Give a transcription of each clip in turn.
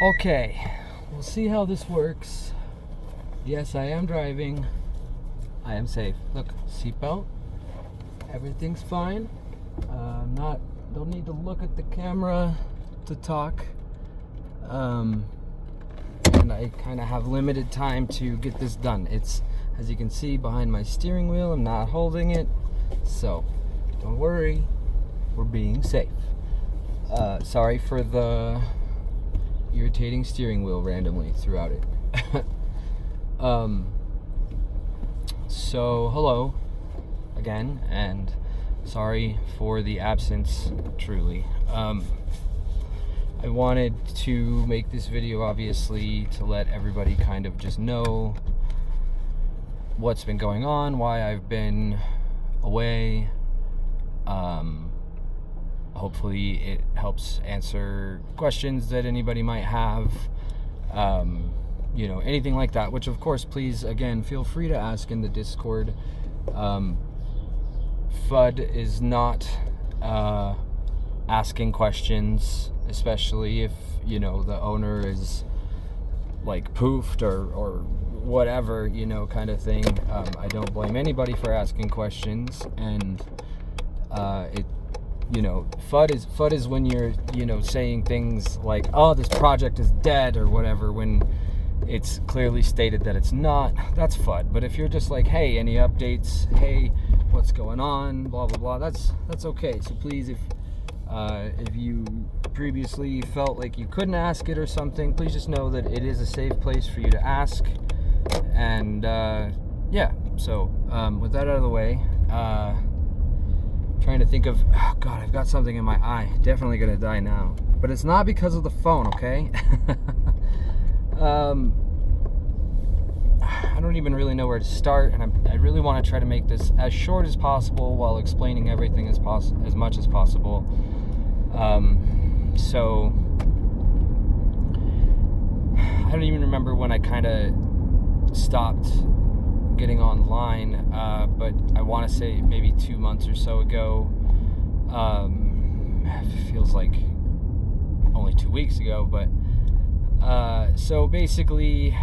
Okay, we'll see how this works. Yes, I am driving. I am safe. Look, seatbelt. Everything's fine. Don't need to look at the camera to talk. And I kind of have limited time to get this done. It's, as you can see, behind my steering wheel. I'm not holding it. So, don't worry. We're being safe. Sorry for the irritating steering wheel randomly throughout it. So hello again, and sorry for the absence, truly. I wanted to make this video, obviously, to let everybody kind of just know what's been going on, why I've been away. Hopefully it helps answer questions that anybody might have, anything like that, which of course, please, again, feel free to ask in the Discord. FUD is not asking questions, especially if, the owner is like poofed or whatever, kind of thing. I don't blame anybody for asking questions, and FUD is when you're, saying things like, oh, this project is dead or whatever, when it's clearly stated that it's not. That's FUD. But if you're just like, hey, any updates? Hey, what's going on? Blah, blah, blah. That's okay. So please, if you previously felt like you couldn't ask it or something, please just know that it is a safe place for you to ask. And, so with that out of the way, trying to think of, oh God, I've got something in my eye. Definitely gonna die now. But it's not because of the phone, okay? I don't even really know where to start, and I really want to try to make this as short as possible while explaining everything as much as possible. So I don't even remember when I kind of stopped getting online, but I want to say maybe 2 months or so ago. It feels like only 2 weeks ago, but so basically,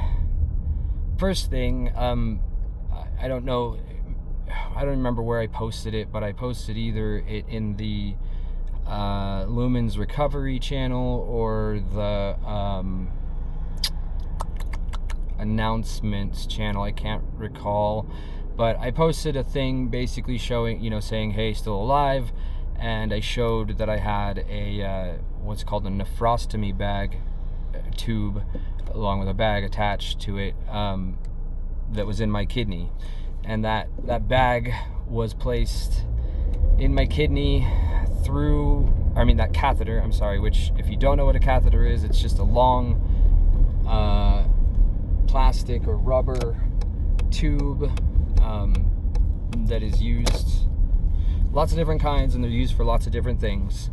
first thing, I don't know, I don't remember where I posted it, but I posted either it in the Lumen's recovery channel or the announcements channel. I can't recall, but I posted a thing basically showing, saying, hey, still alive, and I showed that I had a what's called a nephrostomy bag tube along with a bag attached to it that was in my kidney, and that bag was placed in my kidney that catheter, which, if you don't know what a catheter is, it's just a long plastic or rubber tube that is used, lots of different kinds, and they're used for lots of different things.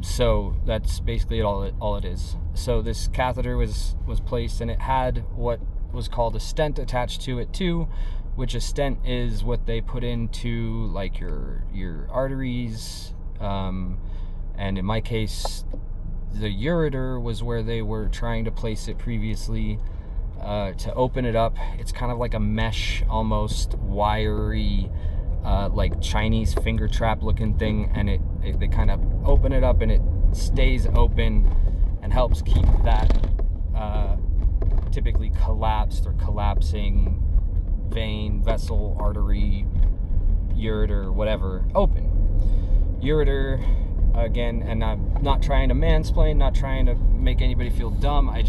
So that's basically all it is. So this catheter was placed, and it had what was called a stent attached to it too, which a stent is what they put into like your arteries, and in my case, the ureter was where they were trying to place it previously, to open it up. It's kind of like a mesh, almost wiry, like Chinese finger trap looking thing, and they kind of open it up, and it stays open and helps keep that typically collapsed or collapsing vein, vessel, artery, ureter, whatever, open. Ureter, again, and I'm not trying to mansplain, not trying to make anybody feel dumb. I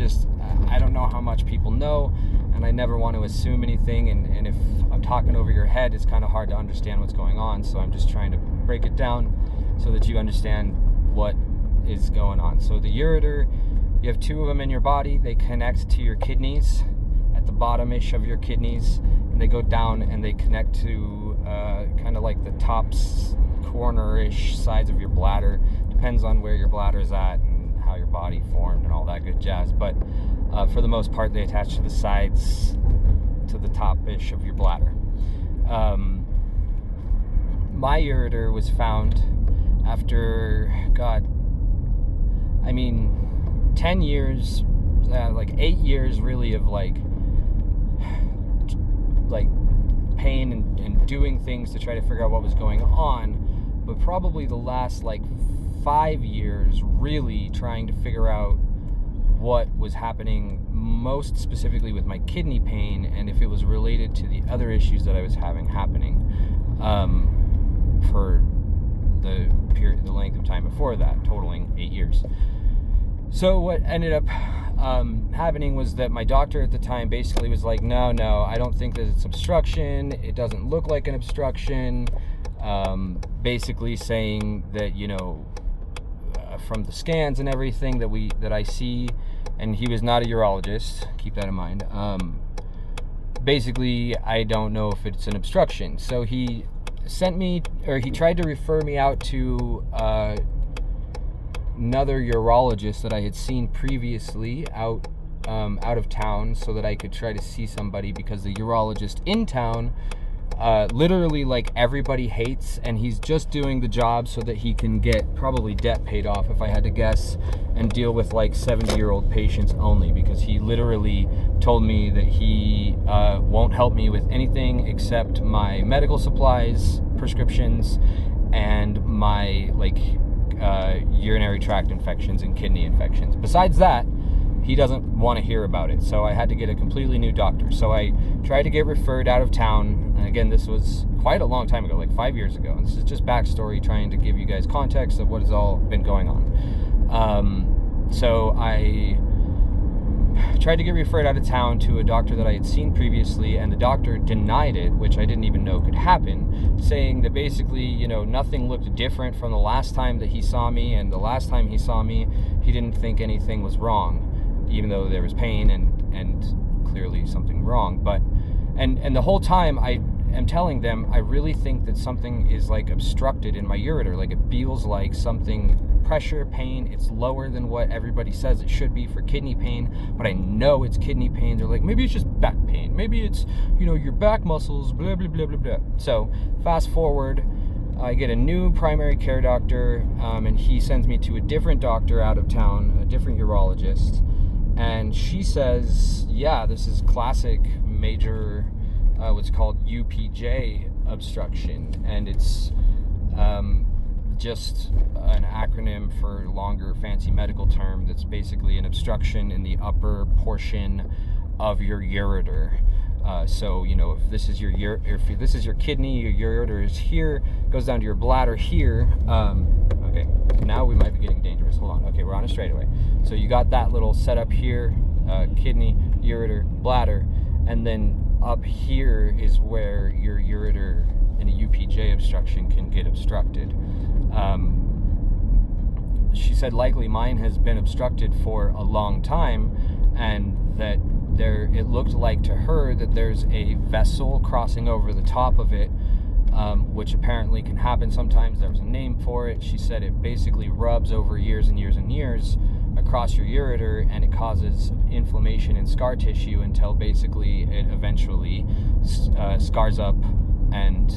don't know how much people know, and I never want to assume anything, and if I'm talking over your head, it's kind of hard to understand what's going on, so I'm just trying to break it down so that you understand what is going on. So the ureter, you have two of them in your body. They connect to your kidneys at the bottom-ish of your kidneys, and they go down and they connect to kind of like the tops corner-ish sides of your bladder. Depends on where your bladder is at and how your body formed and all that good jazz, but for the most part, they attach to the sides, to the top-ish of your bladder. My ureter was found after, 10 years, like 8 years really of like pain and doing things to try to figure out what was going on, but probably the last like 5 years really trying to figure out what was happening, most specifically with my kidney pain, and if it was related to the other issues that I was having happening for the length of time before that, totaling 8 years. So what ended up happening was that my doctor at the time basically was like, no, I don't think that it's obstruction. It doesn't look like an obstruction. Basically saying that, from the scans and everything that I see, and he was not a urologist, keep that in mind. Basically, I don't know if it's an obstruction. So he tried to refer me out to another urologist that I had seen previously out of town, so that I could try to see somebody, because the urologist in town literally like everybody hates, and he's just doing the job so that he can get probably debt paid off, if I had to guess, and deal with like 70-year-old patients only, because he literally told me that he won't help me with anything except my medical supplies, prescriptions, and my urinary tract infections and kidney infections. Besides that, he doesn't want to hear about it. So I had to get a completely new doctor. So I tried to get referred out of town. And again, this was quite a long time ago, like 5 years ago. And this is just backstory, trying to give you guys context of what has all been going on. So I tried to get referred out of town to a doctor that I had seen previously, and the doctor denied it, which I didn't even know could happen, saying that basically, nothing looked different from the last time that he saw me, and the last time he saw me, he didn't think anything was wrong, even though there was pain and clearly something wrong. But and the whole time I am telling them, I really think that something is like obstructed in my ureter. Like, it feels like something, pressure, pain, it's lower than what everybody says it should be for kidney pain, but I know it's kidney pain. They're like, maybe it's just back pain, maybe it's your back muscles, blah blah blah blah blah. So fast forward, I get a new primary care doctor, and he sends me to a different doctor out of town, a different urologist, and she says, yeah, this is classic major what's called UPJ obstruction, and it's just an acronym for longer fancy medical term that's basically an obstruction in the upper portion of your ureter. So if this is your kidney, your ureter is here, goes down to your bladder here. Okay, now we might be getting dangerous. Hold on. Okay, we're on a straightaway. So you got that little setup here, kidney, ureter, bladder, and then up here is where your ureter in a UPJ obstruction can get obstructed. She said likely mine has been obstructed for a long time, and that it looked like to her that there's a vessel crossing over the top of it, which apparently can happen sometimes. There was a name for it. She said it basically rubs over years and years and years across your ureter, and it causes inflammation and scar tissue until basically it eventually scars up and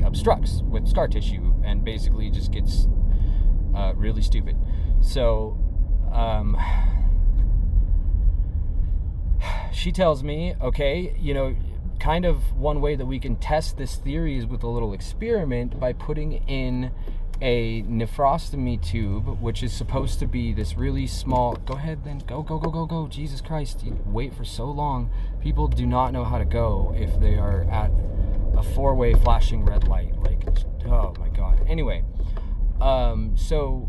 obstructs with scar tissue, and basically just gets really stupid. So she tells me, okay, kind of one way that we can test this theory is with a little experiment by putting in a nephrostomy tube, which is supposed to be this really small. Go ahead then. Go. Jesus Christ. You wait for so long. People do not know how to go if they are at a four-way flashing red light. Like, oh my God. Anyway, so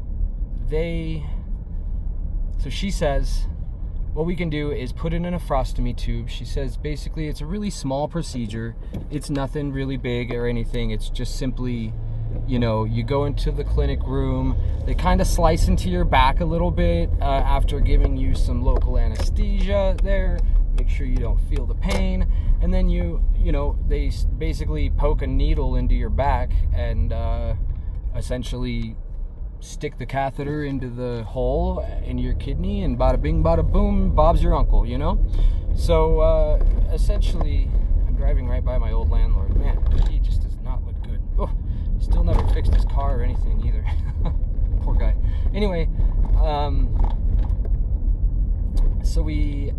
she says, what we can do is put in a nephrostomy tube. She says basically it's a really small procedure. It's nothing really big or anything. It's just simply, you go into the clinic room, they kind of slice into your back a little bit after giving you some local anesthesia there, make sure you don't feel the pain, and then they basically poke a needle into your back and essentially stick the catheter into the hole in your kidney, and bada bing bada boom, Bob's your uncle, So essentially, I'm driving right by my old landlord. Man, he just does not look good. Oh, still never fixed his car or anything either. Poor guy. Anyway, so we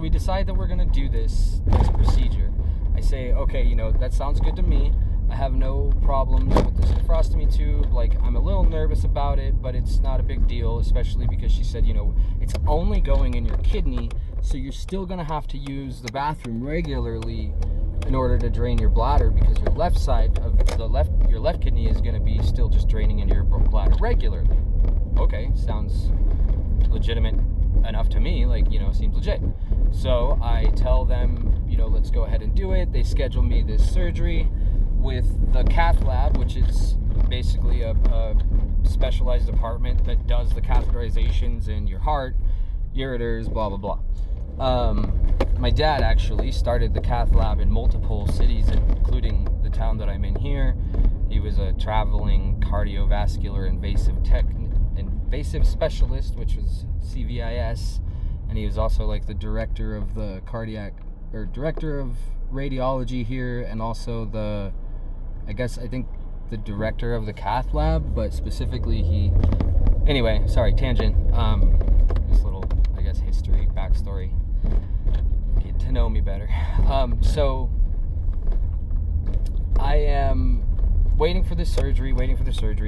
decide that we're going to do this procedure. I say, okay, you know, that sounds good to me. I have no problems with this nephrostomy tube. Like, I'm a little nervous about it, but it's not a big deal, especially because she said, you know, it's only going in your kidney, so you're still going to have to use the bathroom regularly in order to drain your bladder, because your left side of your left kidney is going to be still just draining into your bladder regularly. Okay, sounds legitimate enough to me, like, you know, seems legit. So I tell them, you know, let's go ahead and do it. They schedule me this surgery with the cath lab, which is basically a specialized department that does the catheterizations in your heart, ureters, blah, blah, blah. My dad actually started the cath lab in multiple cities, including the town that I'm in here. He was a traveling cardiovascular invasive specialist, which was CVIS, and he was also like the director of the director of radiology here, and also I think the director of the cath lab, but specifically anyway, sorry, tangent. This little, I guess, history, backstory, get to know me better. So I am waiting for the surgery.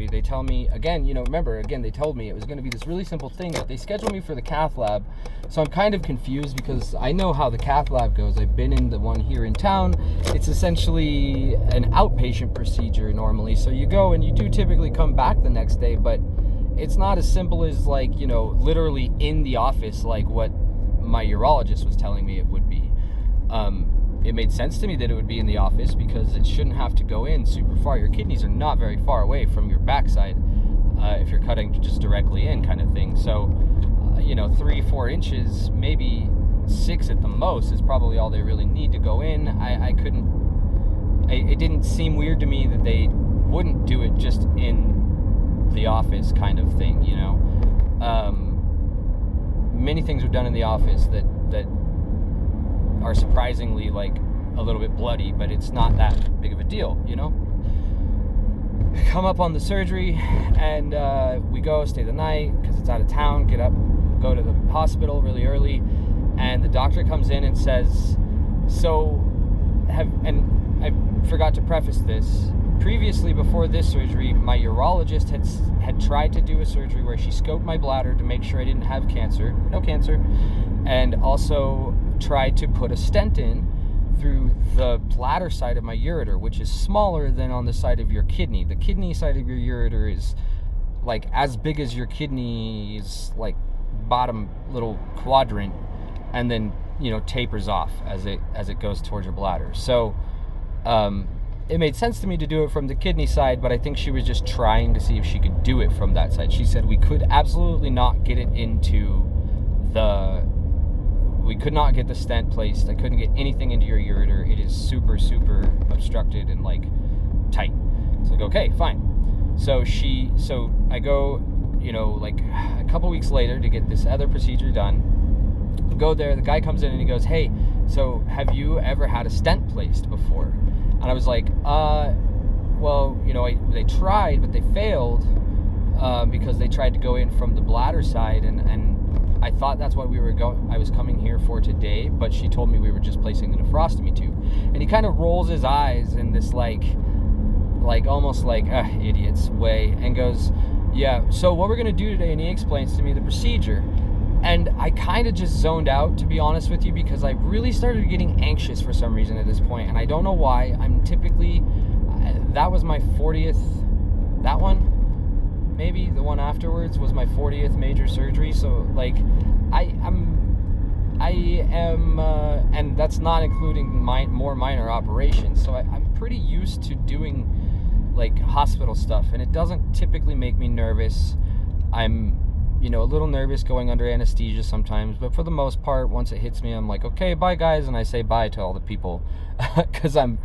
They tell me, again, you know, remember, again, they told me it was going to be this really simple thing, but they scheduled me for the cath lab. So I'm kind of confused because I know how the cath lab goes. I've been in the one here in town. It's essentially an outpatient procedure normally. So you go and you do typically come back the next day, but it's not as simple as, like, you know, literally in the office, like what my urologist was telling me it would be. It made sense to me that it would be in the office because it shouldn't have to go in super far. Your kidneys are not very far away from your backside if you're cutting just directly in, kind of thing. So, you know, 3-4 inches, maybe 6 at the most, is probably all they really need to go in. It didn't seem weird to me that they wouldn't do it just in the office, kind of thing, you know. Many things are done in the office that are surprisingly, like, a little bit bloody, but it's not that big of a deal, you know. Come up on the surgery, and we go stay the night because it's out of town. Get up, go to the hospital really early, and the doctor comes in and says, and I forgot to preface this, previously, before this surgery, my urologist had tried to do a surgery where she scoped my bladder to make sure I didn't have cancer, no cancer, and also tried to put a stent in through the bladder side of my ureter, which is smaller than on the side of your kidney. The kidney side of your ureter is like as big as your kidney's like bottom little quadrant, and then, you know, tapers off as it goes towards your bladder. So it made sense to me to do it from the kidney side, but I think she was just trying to see if she could do it from that side. She said we could absolutely not get it we could not get the stent placed. I couldn't get anything into your ureter. It is super, super obstructed and, like, tight. It's like, okay, fine. So I go, you know, like a couple weeks later to get this other procedure done. Go there, the guy comes in and he goes, hey, so have you ever had a stent placed before? And I was like, well, you know, they tried, but they failed because they tried to go in from the bladder side, and I thought that's what I was coming here for today, but she told me we were just placing the nephrostomy tube. And he kind of rolls his eyes in this like almost like idiots way and goes, yeah, so what we're going to do today, and he explains to me the procedure. And I kind of just zoned out, to be honest with you, because I really started getting anxious for some reason at this point, and I don't know why. I'm typically, that was my 40th, that one, maybe the one afterwards was my 40th major surgery. So, like, I am, and that's not including more minor operations. So I'm pretty used to doing, like, hospital stuff, and it doesn't typically make me nervous. I'm, you know, a little nervous going under anesthesia sometimes, but for the most part, once it hits me, I'm like, okay, bye guys, and I say bye to all the people, because I'm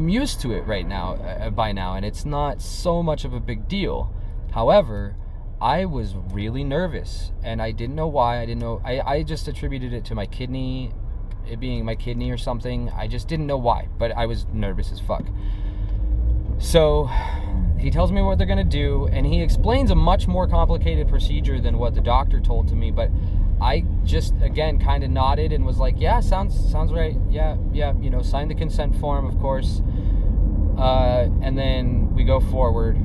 used to it right now, by now, and it's not so much of a big deal. However, I was really nervous, and I didn't know why. I just attributed it to my kidney, it being my kidney or something. I just didn't know why, but I was nervous as fuck. So he tells me what they're going to do, and he explains a much more complicated procedure than what the doctor told to me, but I just, again, kind of nodded and was like, yeah, sounds right. Yeah, you know, sign the consent form, of course. And then we go forward.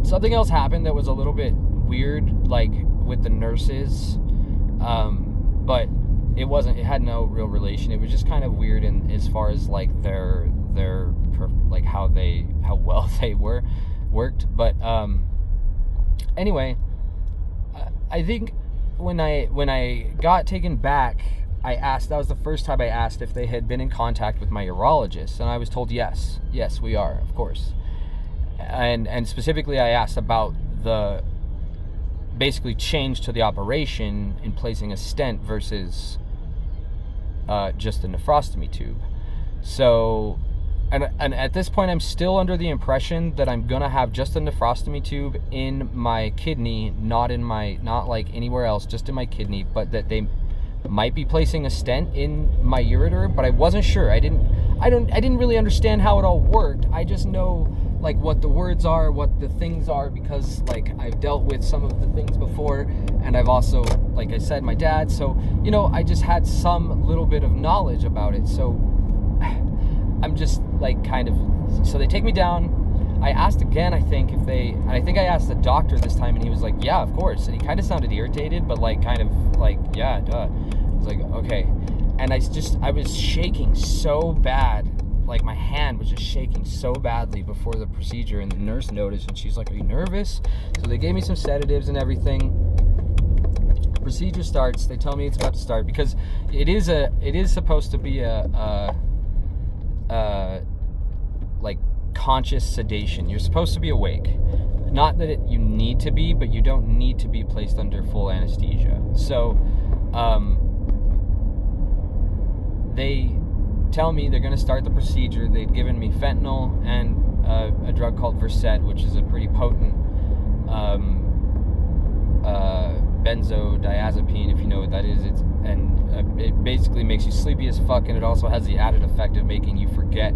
Something else happened that was a little bit weird, like with the nurses, but it had no real relation. It was just kind of weird in as far as like their like how well they worked. But anyway, I think when I got taken back, I asked, that was the first time I asked if they had been in contact with my urologist, and I was told yes, we are, of course. And specifically I asked about the basically change to the operation in placing a stent versus just a nephrostomy tube. So, and at this point I'm still under the impression that I'm gonna have just a nephrostomy tube in my kidney, not like anywhere else, just in my kidney, but that they might be placing a stent in my ureter, but I wasn't sure. I didn't really understand how it all worked. I just know like what the words are, what the things are, because like I've dealt with some of the things before, and I've also, like I said, my dad, so you know, I just had some little bit of knowledge about it. So I'm just like kind of, so they take me down. I asked again, I think I asked the doctor this time, and he was like, yeah, of course. And he kind of sounded irritated, but like kind of like, yeah, duh. I was like, okay. And I was shaking so bad. Like my hand was just shaking so badly before the procedure, and the nurse noticed, and she's like, are you nervous? So they gave me some sedatives and everything. Procedure starts. They tell me it's about to start, because it is supposed to be a like conscious sedation. You're supposed to be awake. Not that you need to be, but you don't need to be placed under full anesthesia. So they tell me they're going to start the procedure. They'd given me fentanyl and a drug called Versed, which is a pretty potent benzodiazepine, if you know what that is. It basically makes you sleepy as fuck, and it also has the added effect of making you forget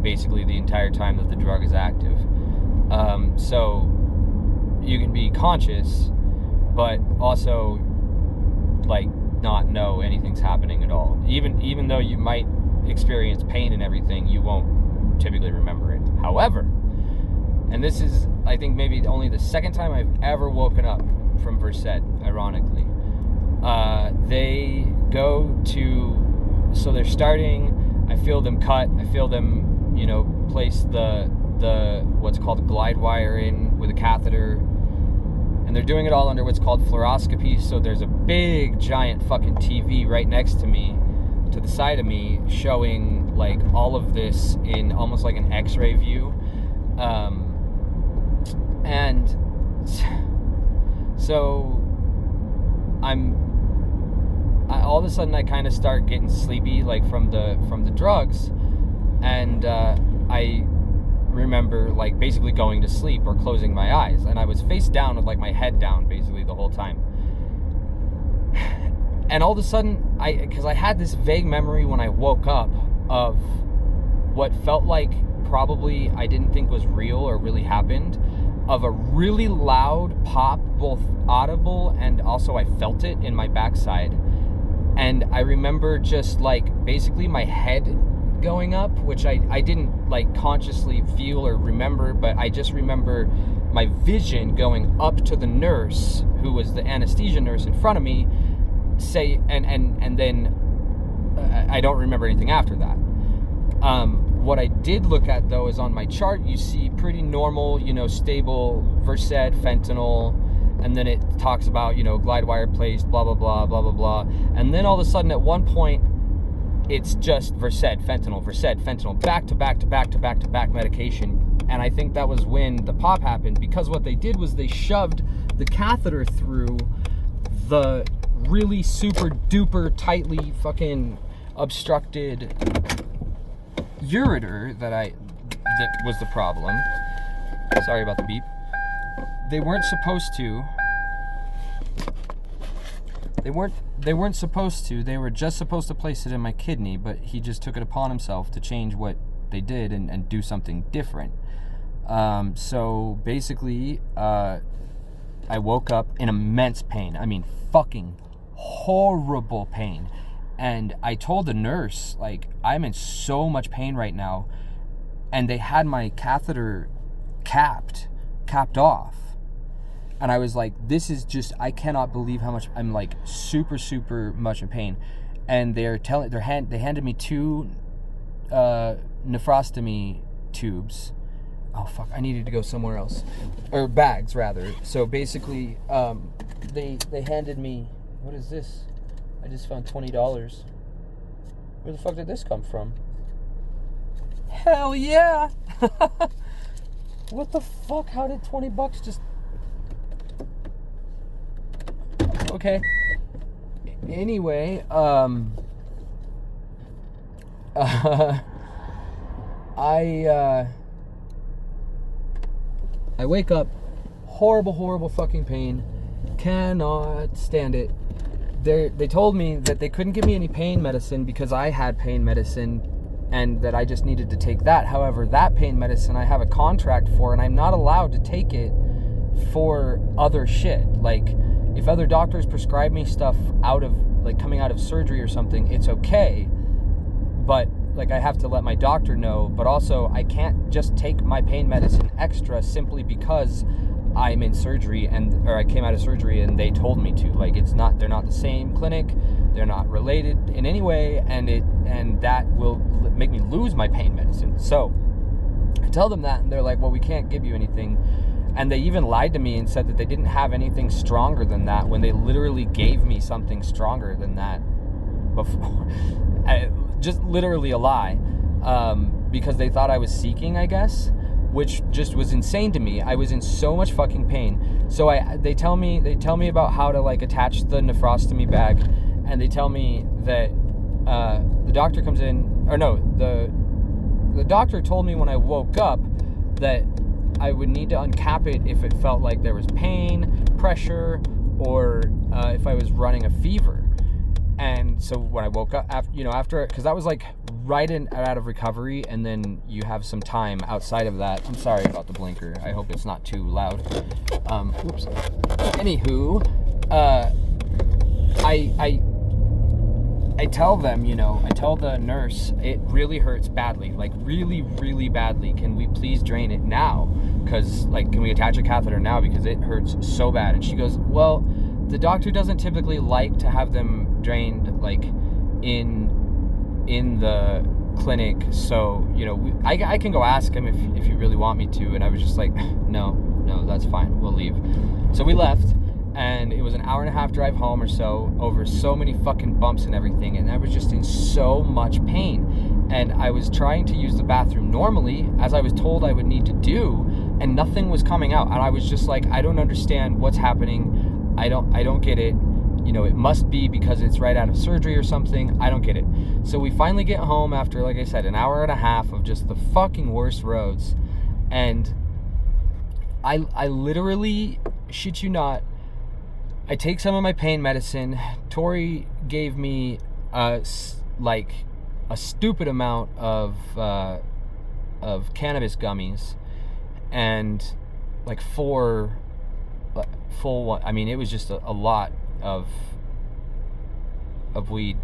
basically the entire time that the drug is active. So you can be conscious, but also like not know anything's happening at all. Even though you might experience pain and everything, you won't typically remember it. However, and this is, I think, maybe only the second time I've ever woken up from Versed, ironically. They go to, so they're starting, I feel them cut, I feel them, you know, place the what's called a glide wire in with a catheter, and they're doing it all under what's called fluoroscopy. So there's a big giant fucking TV right next to me, to the side of me, showing like all of this in almost like an x-ray view. And so all of a sudden I kind of start getting sleepy, like from the drugs, and I remember like basically going to sleep or closing my eyes, and I was face down with like my head down basically the whole time. And all of a sudden, because I had this vague memory when I woke up of what felt like probably I didn't think was real or really happened, of a really loud pop, both audible and also I felt it in my backside. And I remember just like basically my head going up, which I didn't like consciously feel or remember, but I just remember my vision going up to the nurse, who was the anesthesia nurse in front of me, say, and then I don't remember anything after that. What I did look at though is on my chart, you see pretty normal, you know, stable Versed, fentanyl, and then it talks about, you know, glide wire placed, blah, blah, blah, blah, blah, blah. And then all of a sudden at one point, it's just Versed, fentanyl, back to back to back to back to back medication. And I think that was when the pop happened, because what they did was they shoved the catheter through the really super duper tightly fucking obstructed ureter that was the problem. Sorry about the beep. They weren't supposed to. They weren't supposed to. They were just supposed to place it in my kidney, but he just took it upon himself to change what they did and do something different. So basically, I woke up in immense pain. I mean, fucking horrible pain. And I told the nurse, like, I'm in so much pain right now. And they had my catheter capped off. And I was like, this is just, I cannot believe how much I'm like super, super much in pain. And they handed me 2 nephrostomy tubes. Oh fuck, I needed to go somewhere else. Or bags rather. So basically, they handed me, what is this? I just found $20. Where the fuck did this come from? Hell yeah! What the fuck? How did $20 just... Okay. Anyway, I wake up, horrible fucking pain, cannot stand it. They told me that they couldn't give me any pain medicine because I had pain medicine and that I just needed to take that. However, that pain medicine I have a contract for and I'm not allowed to take it for other shit. Like, if other doctors prescribe me stuff out of, like, coming out of surgery or something, it's okay. But, like, I have to let my doctor know. But also, I can't just take my pain medicine extra simply because I'm in surgery or I came out of surgery and they told me to. Like, they're not the same clinic. They're not related in any way. And that will make me lose my pain medicine. So, I tell them that and they're like, well, we can't give you anything. And they even lied to me and said that they didn't have anything stronger than that when they literally gave me something stronger than that before. Just literally a lie. Because they thought I was seeking, I guess, which just was insane to me. I was in so much fucking pain. So they tell me about how to, like, attach the nephrostomy bag, and they tell me that the doctor comes in, or no, the doctor told me when I woke up that I would need to uncap it if it felt like there was pain, pressure, or if I was running a fever. And so when I woke up after, because that was like right out of recovery, and then you have some time outside of that. I'm sorry about the blinker. I hope it's not too loud. Oops. Anywho, I tell them, I tell the nurse, it really hurts badly, like really, really badly. Can we please drain it now? Because, like, can we attach a catheter now? Because it hurts so bad. And she goes, well, the doctor doesn't typically like to have them drained, like, in the clinic. So, I can go ask him if you really want me to. And I was just like, no, that's fine. We'll leave. So we left. And it was an 1.5-hour drive home or so, over so many fucking bumps and everything. And I was just in so much pain. And I was trying to use the bathroom normally, as I was told I would need to do, and nothing was coming out. And I was just like, I don't understand what's happening. I don't get it. It must be because it's right out of surgery or something. I don't get it. So we finally get home after, like I said, 1.5 hours of just the fucking worst roads. And I literally, shit you not, I take some of my pain medicine. Tori gave me a stupid amount of cannabis gummies, and like 4 full one. I mean, it was just a lot of weed.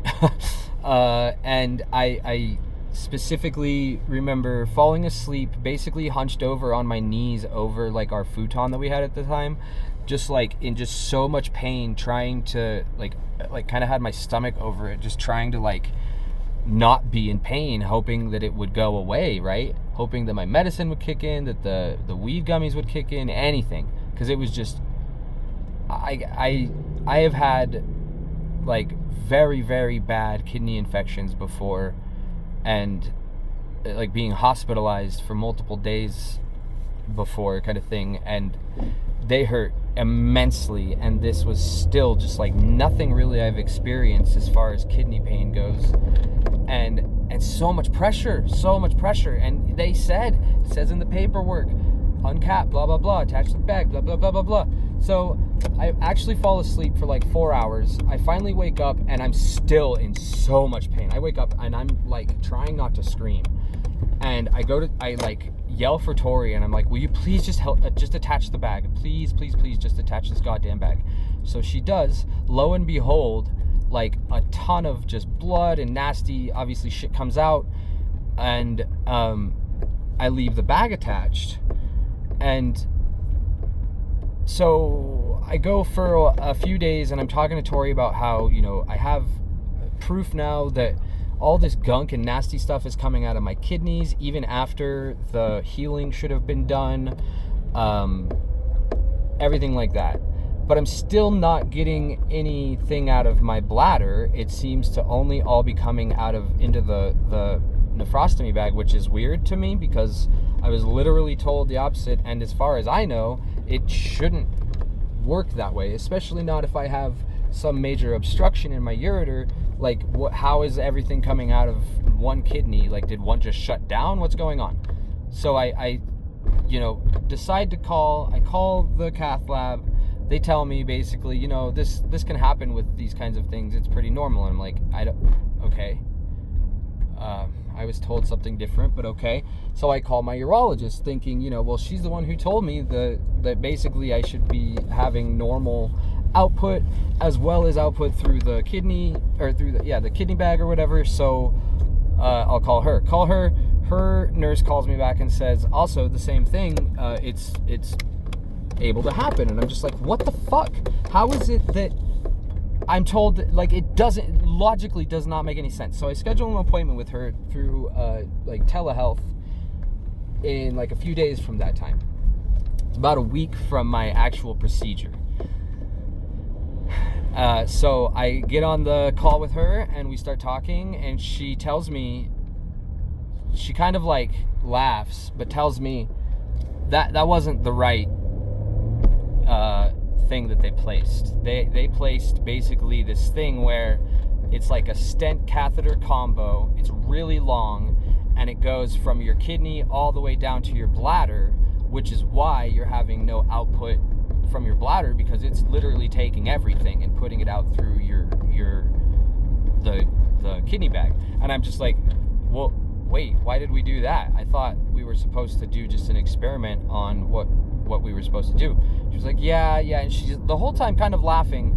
And I specifically remember falling asleep, basically hunched over on my knees over like our futon that we had at the time, just like in just so much pain, trying to like kind of had my stomach over it, just trying to like not be in pain, hoping that it would go away, right? Hoping that my medicine would kick in, that the weed gummies would kick in, anything, because it was just I have had like very, very bad kidney infections before, and like being hospitalized for multiple days before, kind of thing, and they hurt immensely. And this was still just like nothing really I've experienced as far as kidney pain goes, and so much pressure. And they said, it says in the paperwork, uncap, blah blah blah, attach the bag, blah blah blah blah blah. So I actually fall asleep for like 4 hours. I finally wake up and I'm still in so much pain. I wake up and I'm like trying not to scream, And I like yell for Tori, and I'm like, will you please just help, just attach the bag, please just attach this goddamn bag. So she does. Lo and behold, like a ton of just blood and nasty obviously shit comes out, and I leave the bag attached. And so I go for a few days, and I'm talking to Tori about how, you know, I have proof now that all this gunk and nasty stuff is coming out of my kidneys, even after the healing should have been done, everything like that. But I'm still not getting anything out of my bladder. It seems to only all be coming into the nephrostomy bag, which is weird to me because I was literally told the opposite. And as far as I know, it shouldn't work that way, especially not if I have some major obstruction in my ureter. Like, how is everything coming out of one kidney? Like, did one just shut down? What's going on? So I decide to call. I call the cath lab. They tell me basically, you know, this can happen with these kinds of things. It's pretty normal. And I'm like, okay. I was told something different, but okay. So I call my urologist thinking, you know, well, she's the one who told me that basically I should be having normal output as well as output through the kidney, or through the kidney bag or whatever. So I'll call her. Her nurse calls me back and says also the same thing. It's able to happen. And I'm just like, what the fuck? How is it that I'm told that, like, it logically does not make any sense? So I schedule an appointment with her through like telehealth in like a few days from that time. It's about a week from my actual procedure. So I get on the call with her and we start talking, and she tells me, she kind of like laughs, but tells me that wasn't the right thing that they placed. They placed basically this thing where it's like a stent catheter combo. It's really long, and it goes from your kidney all the way down to your bladder, which is why you're having no output from your bladder, because it's literally taking everything and putting it out through the kidney bag. And I'm just like, well, wait, why did we do that? I thought we were supposed to do just an experiment on what we were supposed to do. She was like, yeah, and she's the whole time kind of laughing.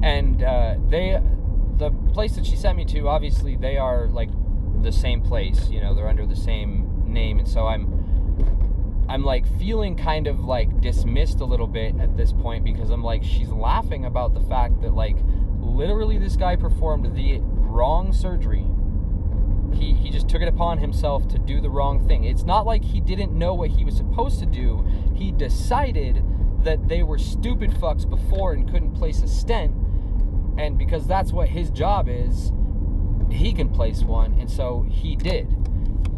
And the place that she sent me to, obviously they are like the same place, you know, they're under the same name. And so I'm like feeling kind of like dismissed a little bit at this point, because I'm like, she's laughing about the fact that like literally this guy performed the wrong surgery. He just took it upon himself to do the wrong thing. It's not like he didn't know what he was supposed to do. He decided that they were stupid fucks before and couldn't place a stent, and because that's what his job is, he can place one. And so he did,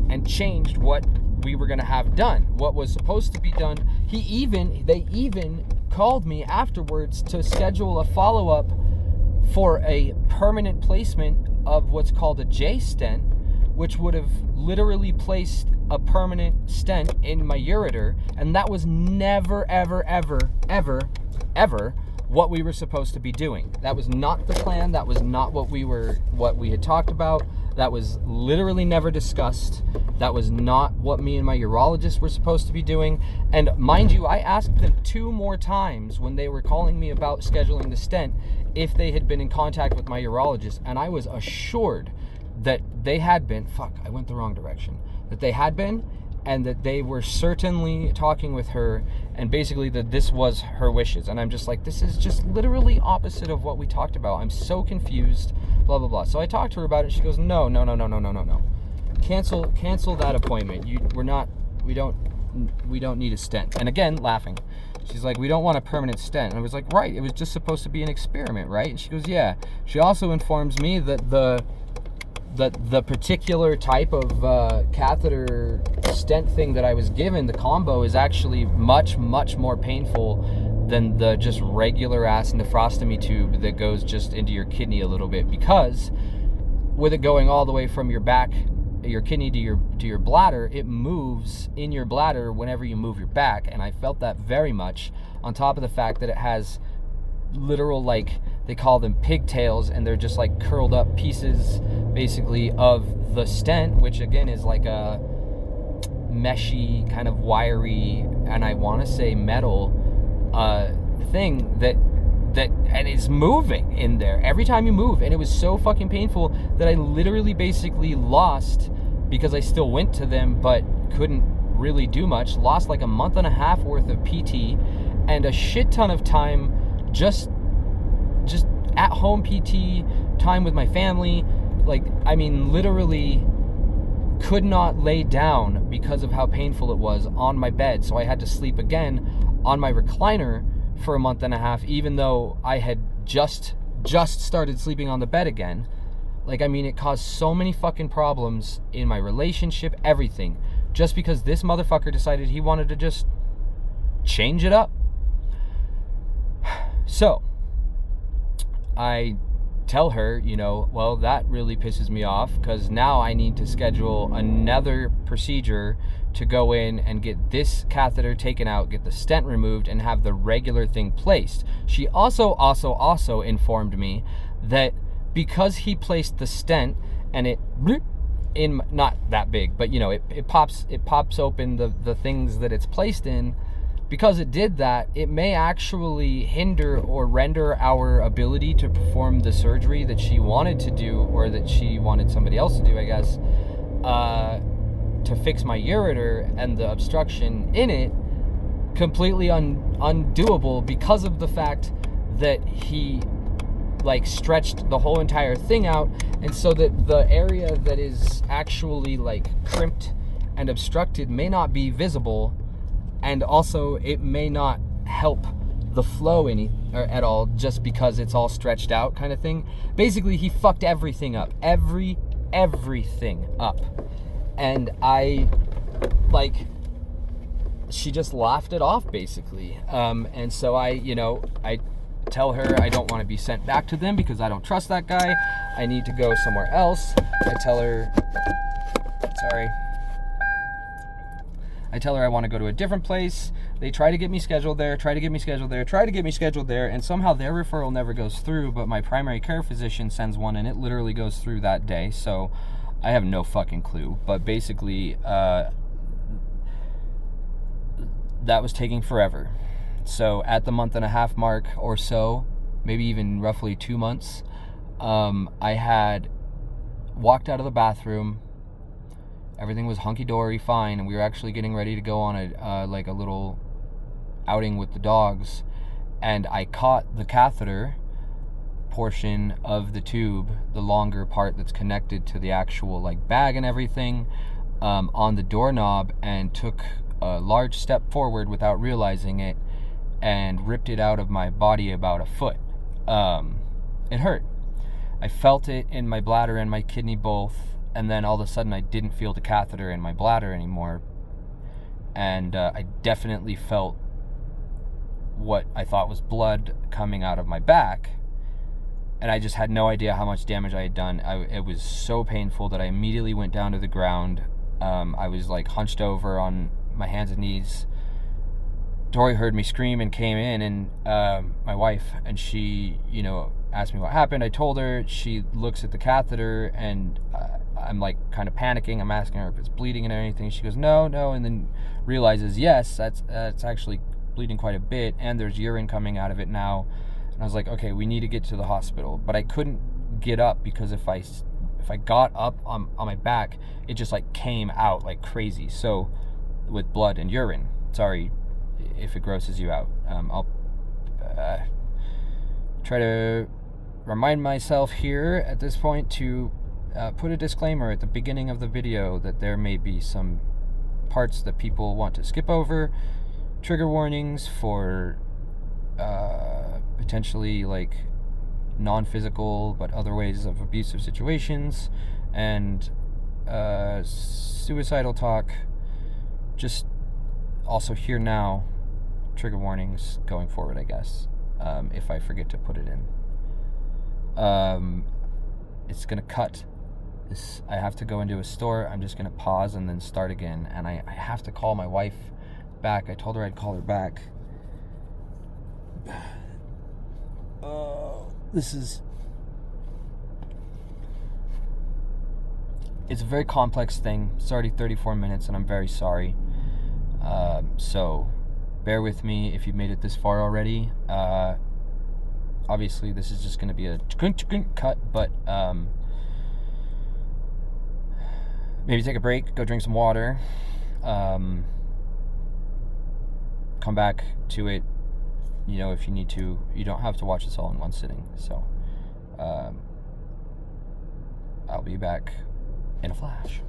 and changed what we were going to have done, what was supposed to be done. They even called me afterwards to schedule a follow-up for a permanent placement of what's called a J stent, which would have literally placed a permanent stent in my ureter. And that was never, ever, ever, ever, ever what we were supposed to be doing. That was not the plan. That was not what we had talked about. That was literally never discussed. That was not what me and my urologist were supposed to be doing. And mind you, I asked them 2 more times when they were calling me about scheduling the stent if they had been in contact with my urologist, and I was assured that they had been. I went the wrong direction. That they had been, and that they were certainly talking with her, and basically that this was her wishes. And I'm just like, this is just literally opposite of what we talked about. I'm so confused, blah, blah, blah. So I talked to her about it. She goes, no. Cancel that appointment. We don't need a stent. And again, laughing. She's like, we don't want a permanent stent. And I was like, right, it was just supposed to be an experiment, right? And she goes, yeah. She also informs me that the particular type of catheter stent thing that I was given, the combo, is actually much, much more painful than the just regular ass nephrostomy tube that goes just into your kidney a little bit, because with it going all the way from your back, your kidney to your bladder, it moves in your bladder whenever you move your back. And I felt that very much, on top of the fact that it has literal, like, they call them pigtails, and they're just like curled up pieces basically of the stent, which again is like a meshy, kind of wiry, and I want to say metal thing that and it's moving in there every time you move, and it was so fucking painful that I literally basically lost, because I still went to them but couldn't really do much, lost like a month and a half worth of PT and a shit ton of time just at home PT, time with my family. Like, I mean, literally could not lay down because of how painful it was on my bed, so I had to sleep again on my recliner for a month and a half, even though I had just started sleeping on the bed again. Like, I mean, it caused so many fucking problems in my relationship, everything, just because this motherfucker decided he wanted to just change it up. So I tell her, you know, well, that really pisses me off, because now I need to schedule another procedure to go in and get this catheter taken out, get the stent removed, and have the regular thing placed. She also informed me that because he placed the stent and it in, not that big, but you know, it pops open the things that it's placed in. Because it did that, it may actually hinder or render our ability to perform the surgery that she wanted to do, or that she wanted somebody else to do, I guess, to fix my ureter and the obstruction in it, completely undoable, because of the fact that he like stretched the whole entire thing out, and so that the area that is actually like crimped and obstructed may not be visible. And also, it may not help the flow at all, just because it's all stretched out, kind of thing. Basically, he fucked everything up, everything up, and she just laughed it off, basically. And so I tell her I don't want to be sent back to them because I don't trust that guy. I need to go somewhere else. I tell her I want to go to a different place. They try to get me scheduled there, and somehow their referral never goes through, but my primary care physician sends one, and it literally goes through that day, so I have no fucking clue. But basically, that was taking forever. So at the month and a half mark or so, maybe even roughly 2 months, I had walked out of the bathroom. Everything was hunky-dory, fine, and we were actually getting ready to go on a little outing with the dogs, and I caught the catheter portion of the tube, the longer part that's connected to the actual like bag and everything, on the doorknob, and took a large step forward without realizing it, and ripped it out of my body about a foot. It hurt. I felt it in my bladder and my kidney both. And then all of a sudden I didn't feel the catheter in my bladder anymore. And I definitely felt what I thought was blood coming out of my back. And I just had no idea how much damage I had done. It was so painful that I immediately went down to the ground. I was like hunched over on my hands and knees. Tori heard me scream and came in, and my wife, and she, asked me what happened. I told her. She looks at the catheter, and I'm like kind of panicking. I'm asking her if it's bleeding and anything. She goes, no, and then realizes, yes, that's actually bleeding quite a bit, and there's urine coming out of it now. And I was like, okay, we need to get to the hospital. But I couldn't get up, because if I got up on my back, it just like came out like crazy. So with blood and urine. Sorry if it grosses you out. I'll try to remind myself here at this point to put a disclaimer at the beginning of the video that there may be some parts that people want to skip over, trigger warnings for potentially like non-physical but other ways of abusive situations, and suicidal talk. Just also here now, trigger warnings going forward, I guess, if I forget to put it in. It's gonna cut this. I have to go into a store. I'm just gonna pause and then start again, and I have to call my wife back. I told her I'd call her back. it's a very complex thing. It's already 34 minutes, and I'm very sorry. So bear with me if you've made it this far already. Obviously, this is just going to be a cut, but maybe take a break, go drink some water, come back to it, you know, if you need to. You don't have to watch this all in one sitting. So I'll be back in a flash.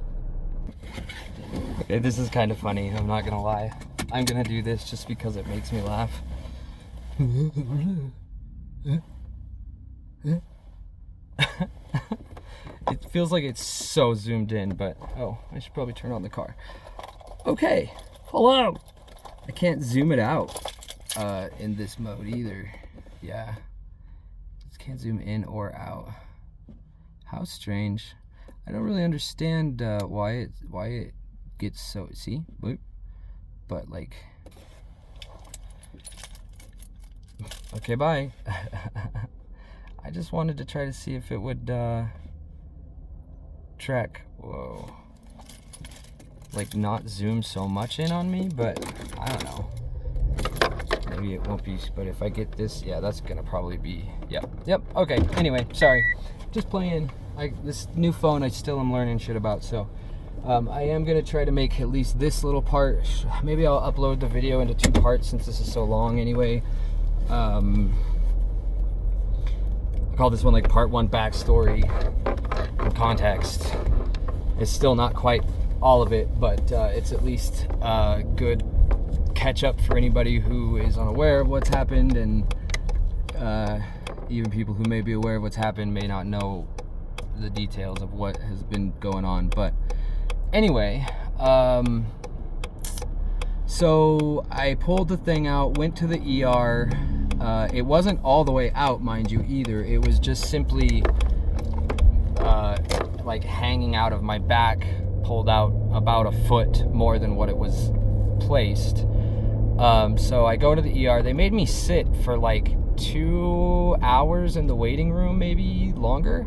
Okay, this is kind of funny, I'm not gonna lie. I'm gonna do this just because it makes me laugh. It feels like it's so zoomed in, but oh, I should probably turn on the car. Okay, hello. I can't zoom it out in this mode either. Yeah, just can't zoom in or out. How strange. I don't really understand why it gets so, see, boop. But like, okay, bye. I just wanted to try to see if it would track, whoa, like not zoom so much in on me, but I don't know. Maybe it won't be, but if I get this, yeah, that's gonna probably be, yep, okay, anyway, sorry, just playing. This new phone I still am learning shit about, so I am gonna try to make at least this little part. Maybe I'll upload the video into 2 parts since this is so long anyway. I call this one like part 1 backstory and context. It's still not quite all of it, but it's at least a good catch up for anybody who is unaware of what's happened, and even people who may be aware of what's happened may not know the details of what has been going on. But anyway, so I pulled the thing out, went to the ER. It wasn't all the way out, mind you, either. It was just simply like hanging out of my back, pulled out about a foot more than what it was placed. So I go to the ER. They made me sit for like 2 hours in the waiting room, maybe longer.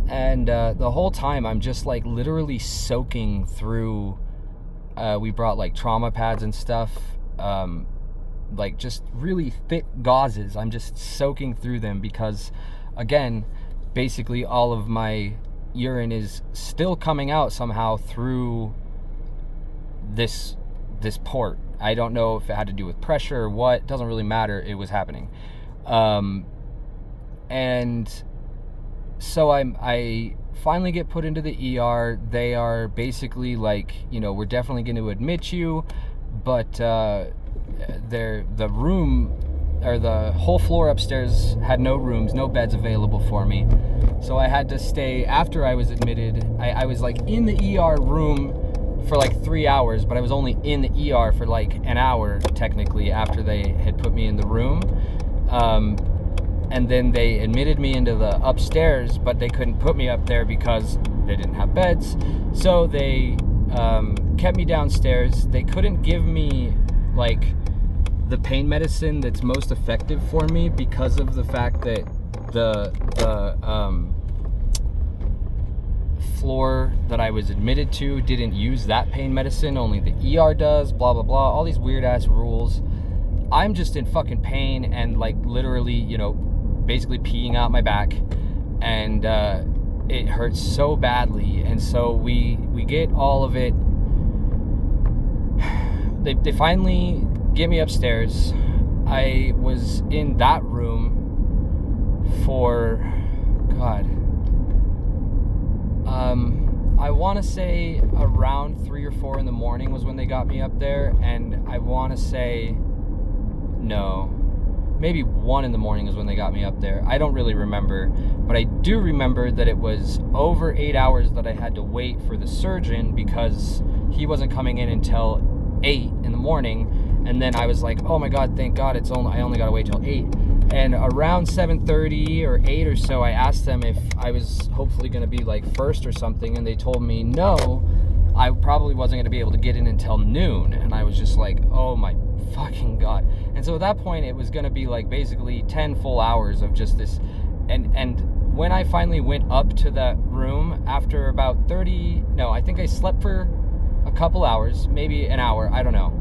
And the whole time I'm just like literally soaking through, we brought like trauma pads and stuff, like just really thick gauzes. I'm just soaking through them because, again, basically all of my urine is still coming out somehow through this port. I don't know if it had to do with pressure or what. It doesn't really matter. It was happening. And so I finally get put into the ER. They are basically like, you know, we're definitely going to admit you, but the room, or the whole floor upstairs had no rooms, no beds available for me. So I had to stay after I was admitted. I was like in the ER room for like 3 hours, but I was only in the ER for like an hour technically after they had put me in the room. And then they admitted me into the upstairs, but they couldn't put me up there because they didn't have beds. So they kept me downstairs. They couldn't give me like the pain medicine that's most effective for me because of the fact that the floor that I was admitted to didn't use that pain medicine, only the ER does, blah blah blah, all these weird ass rules. I'm just in fucking pain and like literally, you know, basically peeing out my back, and it hurts so badly. And so we get all of it. They finally get me upstairs. I was in that room for, God, I want to say around 3 or 4 in the morning was when they got me up there, and I want to say, no, maybe 1 in the morning is when they got me up there. I don't really remember, but I do remember that it was over 8 hours that I had to wait for the surgeon because he wasn't coming in until 8 in the morning. And then I was like, oh my God, thank God I only got to wait till 8. And around 7:30 or 8 or so, I asked them if I was hopefully going to be like first or something. And they told me no, I probably wasn't going to be able to get in until noon. And I was just like, oh my fucking God. And so at that point, it was going to be like basically 10 full hours of just this. And when I finally went up to that room after about I think I slept for a couple hours, maybe an hour, I don't know.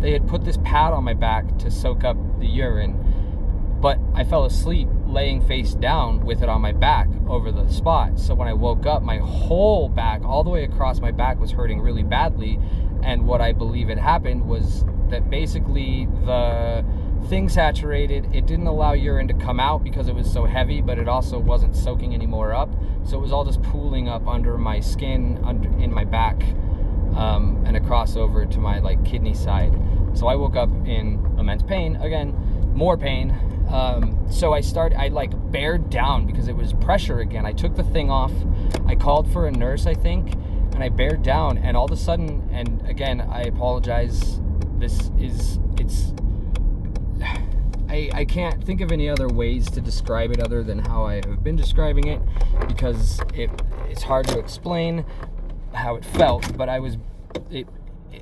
They had put this pad on my back to soak up the urine, but I fell asleep laying face down with it on my back over the spot. So when I woke up, my whole back, all the way across my back, was hurting really badly. And what I believe had happened was that basically the thing saturated. It didn't allow urine to come out because it was so heavy, but it also wasn't soaking any more up. So it was all just pooling up under my skin, in my back, and across over to my like kidney side. So I woke up in immense pain, again, more pain. So I like bared down because it was pressure again. I took the thing off. I called for a nurse, I think, and I bared down, and all of a sudden, and again, I apologize. I can't think of any other ways to describe it other than how I have been describing it, because it's hard to explain how it felt, but it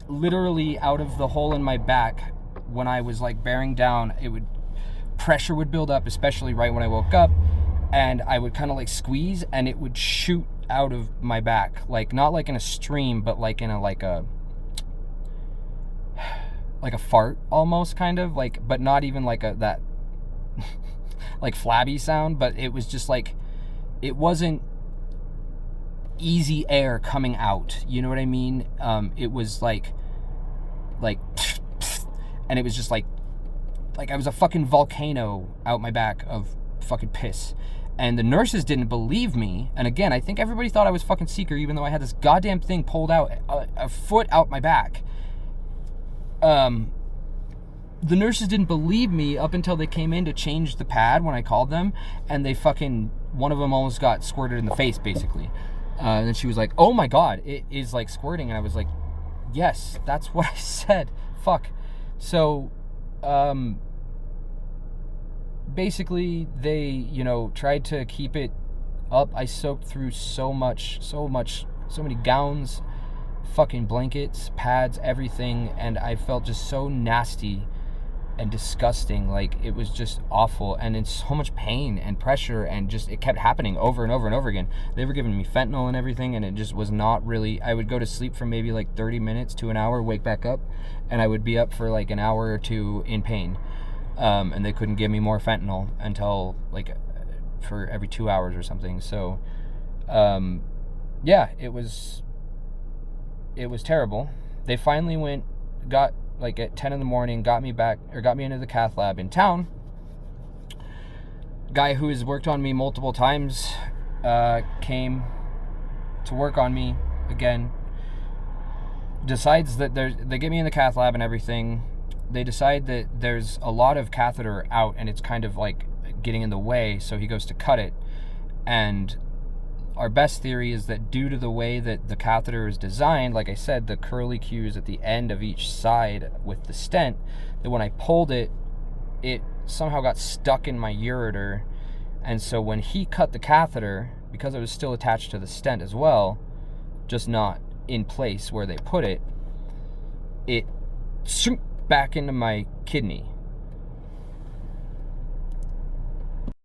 literally out of the hole in my back, when I was like bearing down, pressure would build up, especially right when I woke up, and I would kind of like squeeze, and it would shoot out of my back, like not like in a stream, but like in a fart almost, kind of like, but not even like that like flabby sound, but it was just like, it wasn't easy air coming out, you know what I mean? It was like and it was just like I was a fucking volcano out my back of fucking piss. And the nurses didn't believe me. And again, I think everybody thought I was fucking seeker, even though I had this goddamn thing pulled out a foot out my back. The nurses didn't believe me up until they came in to change the pad when I called them, and one of them almost got squirted in the face, basically. And then she was like, "Oh my God, it is like squirting." And I was like, "Yes, that's what I said. Fuck." So, basically they, tried to keep it up. I soaked through so many gowns, fucking blankets, pads, everything, and I felt just so nasty and disgusting. Like, it was just awful, and in so much pain and pressure, and just it kept happening over and over and over again. They were giving me fentanyl and everything, and it just was not really. I would go to sleep for maybe like 30 minutes to an hour, wake back up, and I would be up for like an hour or two in pain. And they couldn't give me more fentanyl until like for every 2 hours or something. So yeah, it was terrible. They finally got like at 10 in the morning, got me into the cath lab in town. Guy who has worked on me multiple times came to work on me again. Decides that they get me in the cath lab and everything. They decide that there's a lot of catheter out and it's kind of like getting in the way, so he goes to cut it. And our best theory is that due to the way that the catheter is designed, like I said, the curlicues at the end of each side with the stent, that when I pulled it, it somehow got stuck in my ureter. And so when he cut the catheter, because it was still attached to the stent as well, just not in place where they put it, it back into my kidney.